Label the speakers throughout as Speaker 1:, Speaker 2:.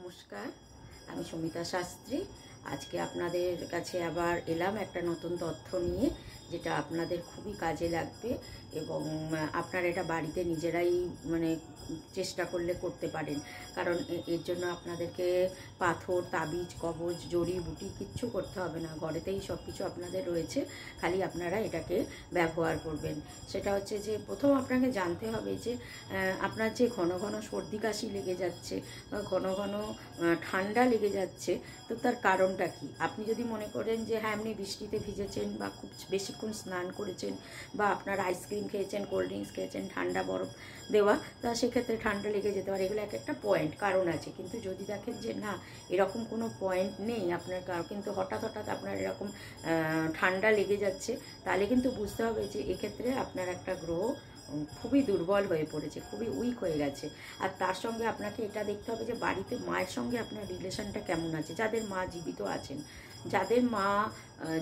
Speaker 1: নমস্কার, আমি সুমিতা শাস্ত্রী। আজকে আপনাদের কাছে আবার এলাম একটা নতুন তথ্য নিয়ে, যেটা আপনাদের খুবই কাজে লাগবে এবং আপনারা এটা বাড়িতে নিজেরাই চেষ্টা করলে করতে পারেন। কারণ এর জন্য আপনাদেরকে পাথর, তাবিজ, কবজ, জড়িবুটি কিচ্ছু করতে হবে না। ঘরেতেই সব কিছু আপনাদের রয়েছে, খালি আপনারা এটাকে ব্যবহার করবেন। সেটা হচ্ছে যে প্রথম আপনাকে জানতে হবে যে আপনার যে ঘন ঘন সর্দি কাশি লেগে যাচ্ছে বা ঘন ঘন ঠান্ডা লেগে যাচ্ছে, তো তার কারণটা কি? আপনি যদি মনে করেন যে হ্যাঁ, আপনি বৃষ্টিতে ভিজেছেন বা খুব বেশিক্ষণ স্নান করেছেন বা আপনার আইসক্রিম খেয়েছেন, কোল্ড ড্রিঙ্কস খেয়েছেন, ঠান্ডা বরফ দেওয়া, তা সেক্ষেত্রে ঠান্ডা লেগে যেতে পারে। এগুলো এক একটা পয়েন্ট, কারণ আছে। কিন্তু যদি দেখেন যে না, এরকম কোনো পয়েন্ট নেই আপনার, কিন্তু হঠাৎ হঠাৎ আপনার এরকম ঠান্ডা লেগে যাচ্ছে, তাহলে কিন্তু বুঝতে হবে যে এক্ষেত্রে আপনার একটা গ্রহ খুবই দুর্বল হয়ে পড়েছে, খুবই উইক হয়ে গেছে। আর তার সঙ্গে আপনাকে এটা দেখতে হবে যে বাড়িতে মায়ের সঙ্গে আপনার রিলেশনটা কেমন আছে। যাদের মা জীবিত আছেন, যাদের মা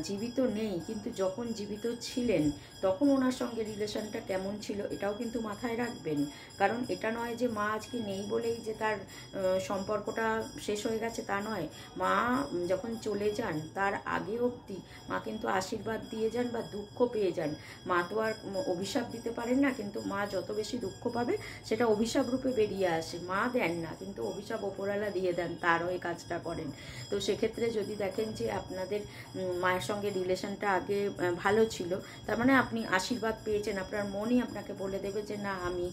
Speaker 1: জীবিত নেই কিন্তু যখন জীবিত ছিলেন তখন ওনার সঙ্গে রিলেশনটা কেমন ছিল, এটাও কিন্তু মাথায় রাখবেন। কারণ এটা নয় যে মা আজকে নেই বলেই যে তার সম্পর্কটা শেষ হয়ে গেছে, তা নয়। মা যখন চলে যান তার আগে অবধি মা কিন্তু আশীর্বাদ দিয়ে যান বা দুঃখ পেয়ে যান। মা তো আর অভিশাপ দিতে পারেন না, কিন্তু মা যত বেশি দুঃখ পাবে সেটা অভিশাপ রূপে বেরিয়ে আসে। মা দেন না, কিন্তু অভিশাপ ওপরওয়ালা দিয়ে দেন, তারও এই কাজটা করেন। তো সেক্ষেত্রে যদি দেখেন যে আপনাদের মায়ের সঙ্গে রিলেশনটা আগে ভালো ছিল, তার মানে আপনি আশীর্বাদ পেয়েছেন, আপনার মনই আপনাকে বলে দেবে যে না, আমি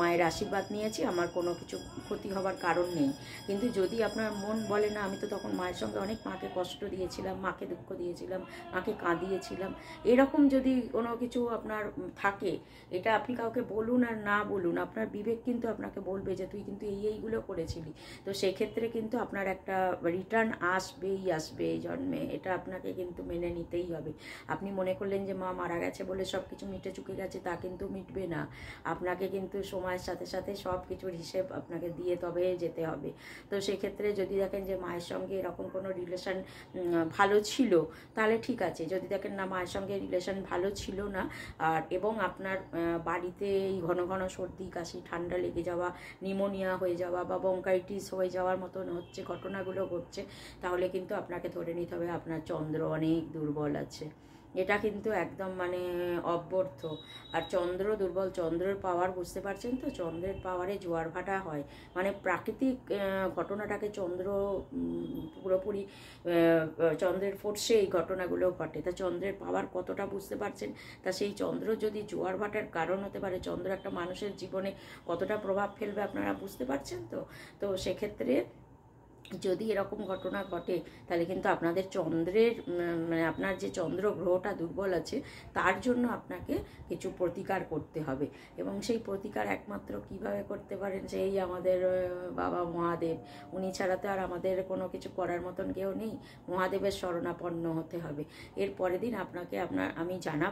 Speaker 1: মায়ের আশীর্বাদ নিয়েছি, আমার কোনো কিছু ক্ষতি হবার কারণ নেই। কিন্তু যদি আপনার মন বলে না, আমি তো তখন মায়ের সঙ্গে অনেক মাকে কষ্ট দিয়েছিলাম, মাকে দুঃখ দিয়েছিলাম, মাকে কাঁদিয়েছিলাম, এরকম যদি কোনো কিছু আপনার থাকে, এটা আপনি কাউকে বলুন আর না বলুন, আপনার বিবেক কিন্তু আপনাকে বলবে যে তুই কিন্তু এইগুলো করেছিলি। তো সেক্ষেত্রে কিন্তু আপনার একটা রিটার্ন আসবেই আসবে এই জন্মে, এটা আপনাকে কিন্তু মেনে নিতেই হবে। আপনি মনে করলেন যে মা মারা গেছে বলে সব কিছু মিটে চুকে গেছে, তা কিন্তু মিটবে না। আপনাকে কিন্তু সময়ের সাথে সাথে সব কিছুর হিসেব আপনাকে দিয়ে তবে যেতে হবে। তো সেক্ষেত্রে যদি দেখেন যে মায়ের সঙ্গে এরকম কোনো রিলেশন ভালো ছিল, তাহলে ঠিক আছে। যদি দেখেন না, মায়ের সঙ্গে রিলেশন ভালো ছিল না, আর এবং আপনার বাড়িতে এই ঘন ঘন সর্দি কাশি, ঠান্ডা লেগে যাওয়া, নিউমোনিয়া হয়ে যাওয়া বা ব্রঙ্কাইটিস হয়ে যাওয়ার মতন হচ্ছে, ঘটনাগুলো ঘটছে, তাহলে কিন্তু আপনাকে ধরে নিতে হবে আপনার চন্দ্র অনেক দুর্বল আছে। এটা কিন্তু একদম অব্যর্থ। আর চন্দ্র দুর্বল, চন্দ্রের পাওয়ার বুঝতে পারছেন তো? চন্দ্রের পাওয়ারে জোয়ার ভাটা হয়, প্রাকৃতিক ঘটনাটাকে চন্দ্র পুরোপুরি চন্দ্রের ফোর্সে এই ঘটনাগুলো ঘটে। তা চন্দ্রের পাওয়ার কতটা বুঝতে পারছেন? তা সেই চন্দ্র যদি জোয়ার ভাটার কারণ হতে পারে, চন্দ্র একটা মানুষের জীবনে কতটা প্রভাব ফেলবে আপনারা বুঝতে পারছেন তো? তো সেক্ষেত্রে যদি এরকম ঘটনা ঘটে, তাহলে কিন্তু আপনাদের চন্দ্রের আপনার যে চন্দ্র গ্রহটা দুর্বল আছে, তার জন্য আপনাকে কিছু প্রতিকার করতে হবে। এবং সেই প্রতিকার একমাত্র কিভাবে করতে পারেন, সেই আমাদের বাবা মহাদেব। উনি ছাড়া তো আর আমাদের কোনো কিছু করার মতন কেউ নেই। মহাদেবের শরণাপন্ন হতে হবে। এর পরের দিন আপনাকে আমি জানাবো